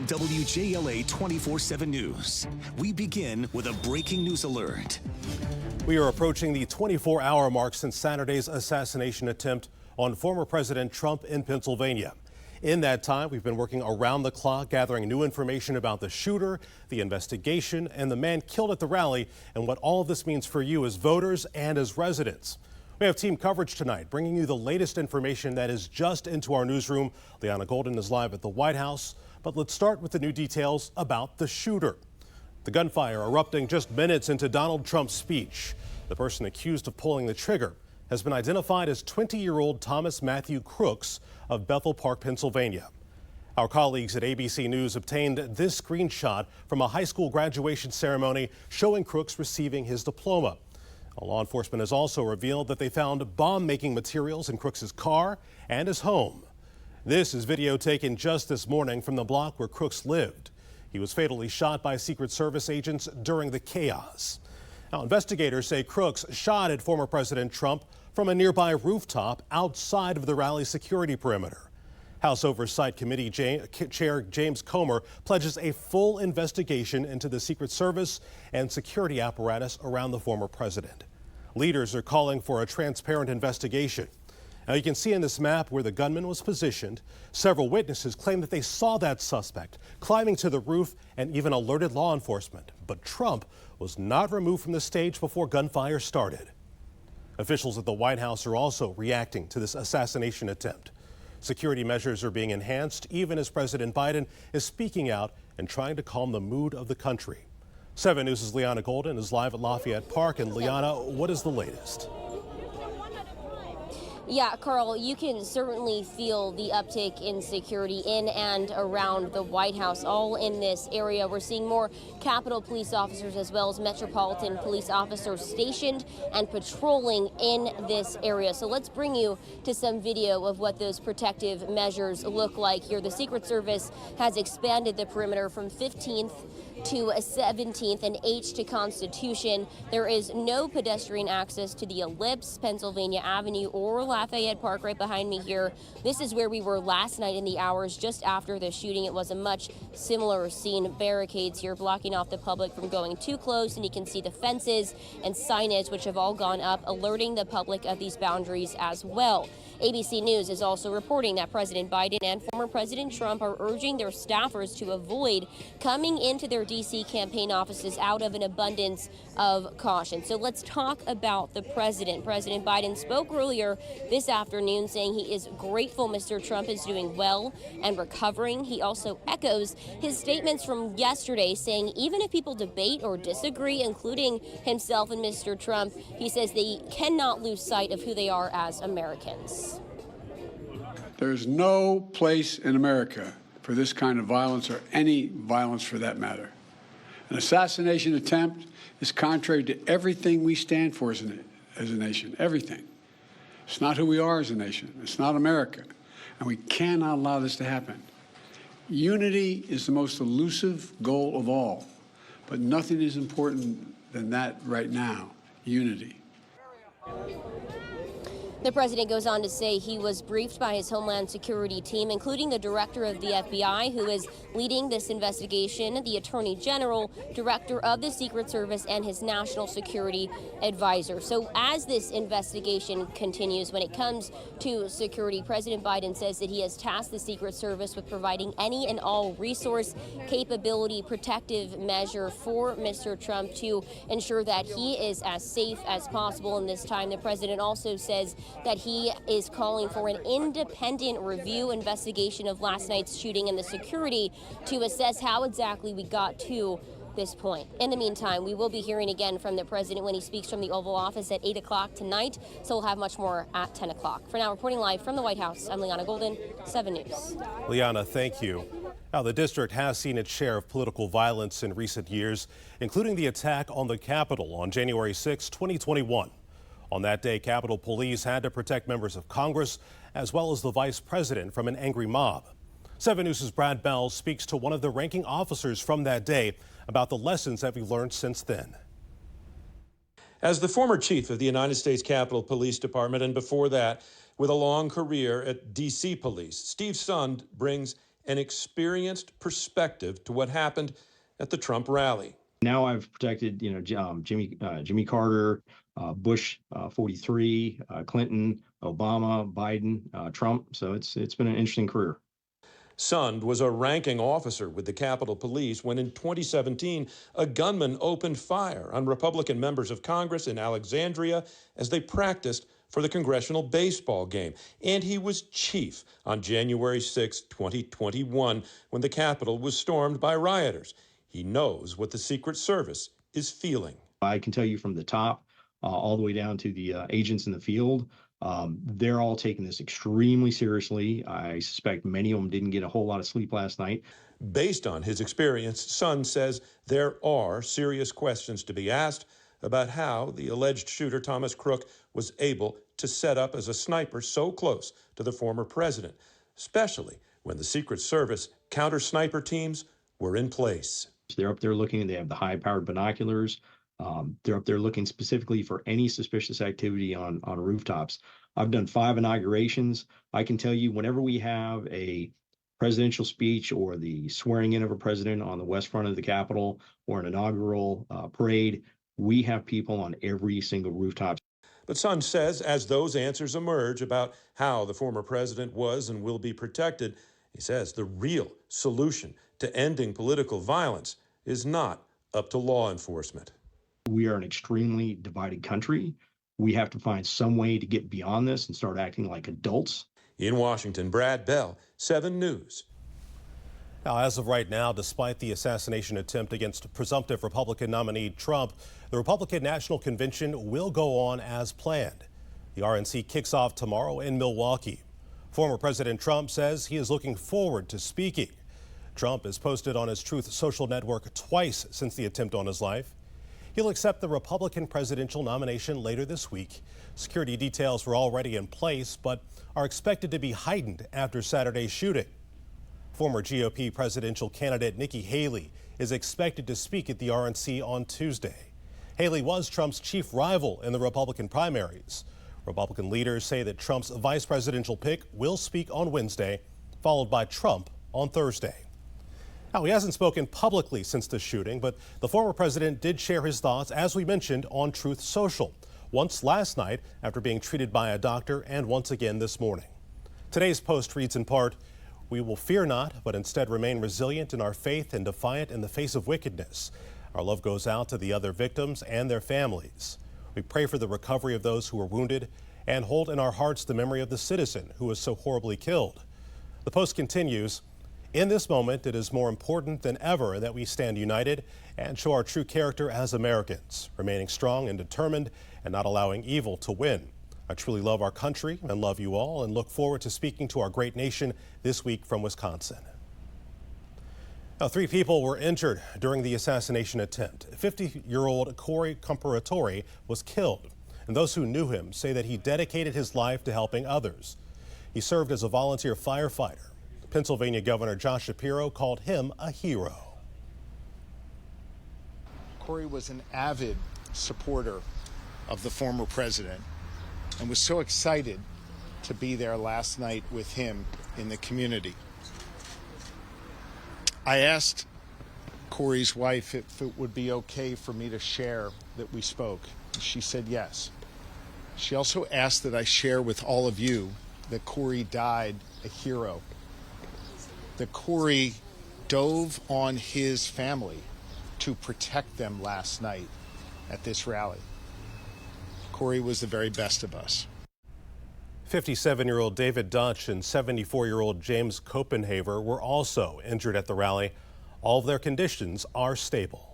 from WJLA 24/7 News. We begin with a breaking news alert. We are approaching the 24-hour mark since Saturday's assassination attempt on former President Trump in Pennsylvania. In that time, we've been working around the clock gathering new information about the shooter, the investigation, and the man killed at the rally, and what all of this means for you as voters and as residents. We have team coverage tonight, bringing you the latest information that is just into our newsroom. Liana Golden is live at the White House, but let's start with the new details about the shooter. The gunfire erupting just minutes into Donald Trump's speech. The person accused of pulling the trigger has been identified as 20-year-old Thomas Matthew Crooks of Bethel Park, Pennsylvania. Our colleagues at ABC News obtained this screenshot from a high school graduation ceremony showing Crooks receiving his diploma. Law enforcement has also revealed that they found bomb-making materials in Crooks' car and his home. This is video taken just this morning from the block where Crooks lived. He was fatally shot by Secret Service agents during the chaos. Now, investigators say Crooks shot at former President Trump from a nearby rooftop outside of the rally security perimeter. House Oversight Committee Chair James Comer pledges a full investigation into the Secret Service and security apparatus around the former president. Leaders are calling for a transparent investigation. Now, you can see in this map where the gunman was positioned. Several witnesses claim that they saw that suspect climbing to the roof and even alerted law enforcement. But Trump was not removed from the stage before gunfire started. Officials at the White House are also reacting to this assassination attempt. Security measures are being enhanced even as President Biden is speaking out and trying to calm the mood of the country. 7 News' Liana Golden is live at Lafayette Park. And Liana, what is the latest? Yeah, Carl, you can certainly feel the uptick in security in and around the White House, all in this area. We're seeing more Capitol police officers as well as Metropolitan police officers stationed and patrolling in this area. So let's bring you to some video of what those protective measures look like here. The Secret Service has expanded the perimeter from 15th to 17th and H to Constitution. There is no pedestrian access to the Ellipse, Pennsylvania Avenue, or Lafayette Park right behind me here. This is where we were last night in the hours just after the shooting. It was a much similar scene. Barricades here blocking off the public from going too close, and you can see the fences and signage which have all gone up, alerting the public of these boundaries as well. ABC News is also reporting that President Biden and former President Trump are urging their staffers to avoid coming into their D.C. campaign offices out of an abundance of caution. So let's talk about the president. President Biden spoke earlier this afternoon saying he is grateful Mr. Trump is doing well and recovering. He also echoes his statements from yesterday saying even if people debate or disagree, including himself and Mr. Trump, he says they cannot lose sight of who they are as Americans. There's no place in America for this kind of violence or any violence for that matter. An assassination attempt is contrary to everything we stand for as a nation, everything. It's not who we are as a nation. It's not America. And we cannot allow this to happen. Unity is the most elusive goal of all, but nothing is important than that right now, unity. The president goes on to say he was briefed by his Homeland Security team, including the director of the FBI, who is leading this investigation, the Attorney General, director of the Secret Service, and his national security advisor. So as this investigation continues, when it comes to security, President Biden says that he has tasked the Secret Service with providing any and all resource, capability, protective measure for Mr. Trump to ensure that he is as safe as possible in this time. The president also says that he is calling for an independent review investigation of last night's shooting and the security to assess how exactly we got to this point. In the meantime, we will be hearing again from the president when he speaks from the Oval Office at 8 o'clock tonight, so we'll have much more at 10 o'clock. For now, reporting live from the White House, I'm Liana Golden, 7 News. Liana, thank you. Now, the district has seen its share of political violence in recent years, including the attack on the Capitol on January 6, 2021. On that day, Capitol Police had to protect members of Congress as well as the vice president from an angry mob. 7 News' Brad Bell speaks to one of the ranking officers from that day about the lessons that we've learned since then. As the former chief of the United States Capitol Police Department and before that with a long career at D.C. Police, Steve Sund brings an experienced perspective to what happened at the Trump rally. Now I've protected, Jimmy Carter, Bush 43, Clinton, Obama, Biden, Trump. So it's been an interesting career. Sund was a ranking officer with the Capitol Police when in 2017, a gunman opened fire on Republican members of Congress in Alexandria as they practiced for the congressional baseball game. And he was chief on January 6, 2021, when the Capitol was stormed by rioters. He knows what the Secret Service is feeling. I can tell you from the top all the way down to the agents in the field, they're all taking this extremely seriously. I suspect many of them didn't get a whole lot of sleep last night. Based on his experience, Sund says there are serious questions to be asked about how the alleged shooter, Thomas Crook, was able to set up as a sniper so close to the former president, especially when the Secret Service counter-sniper teams were in place. They're up there looking, they have the high-powered binoculars. They're up there looking specifically for any suspicious activity on rooftops. I've done 5 inaugurations. I can tell you whenever we have a presidential speech or the swearing in of a president on the west front of the Capitol or an inaugural parade, we have people on every single rooftop. But Sund says as those answers emerge about how the former president was and will be protected, he says the real solution to ending political violence is not up to law enforcement. We are an extremely divided country. We have to find some way to get beyond this and start acting like adults. In Washington, Brad Bell, 7 News. Now, as of right now, despite the assassination attempt against presumptive Republican nominee Trump, the Republican National Convention will go on as planned. The RNC kicks off tomorrow in Milwaukee. Former President Trump says he is looking forward to speaking. Trump has posted on his Truth social network twice since the attempt on his life. He'll accept the Republican presidential nomination later this week. Security details were already in place, but are expected to be heightened after Saturday's shooting. Former GOP presidential candidate Nikki Haley is expected to speak at the RNC on Tuesday. Haley was Trump's chief rival in the Republican primaries. Republican leaders say that Trump's vice presidential pick will speak on Wednesday, followed by Trump on Thursday. Now, he hasn't spoken publicly since the shooting, but the former president did share his thoughts, as we mentioned, on Truth Social, once last night after being treated by a doctor and once again this morning. Today's post reads in part, "We will fear not, but instead remain resilient in our faith and defiant in the face of wickedness. Our love goes out to the other victims and their families. We pray for the recovery of those who were wounded and hold in our hearts the memory of the citizen who was so horribly killed." The post continues, "In this moment, it is more important than ever that we stand united and show our true character as Americans, remaining strong and determined and not allowing evil to win. I truly love our country and love you all and look forward to speaking to our great nation this week from Wisconsin." Now, 3 people were injured during the assassination attempt. 50-year-old Corey Comparatori was killed, and those who knew him say that he dedicated his life to helping others. He served as a volunteer firefighter. Pennsylvania Governor Josh Shapiro called him a hero. Corey was an avid supporter of the former president and was so excited to be there last night with him in the community. I asked Corey's wife if it would be okay for me to share that we spoke. She said yes. She also asked that I share with all of you that Corey died a hero. That Corey dove on his family to protect them last night at this rally. Corey was the very best of us. 57-year-old David Dutch and 74-year-old James Copenhaver were also injured at the rally. All of their conditions are stable.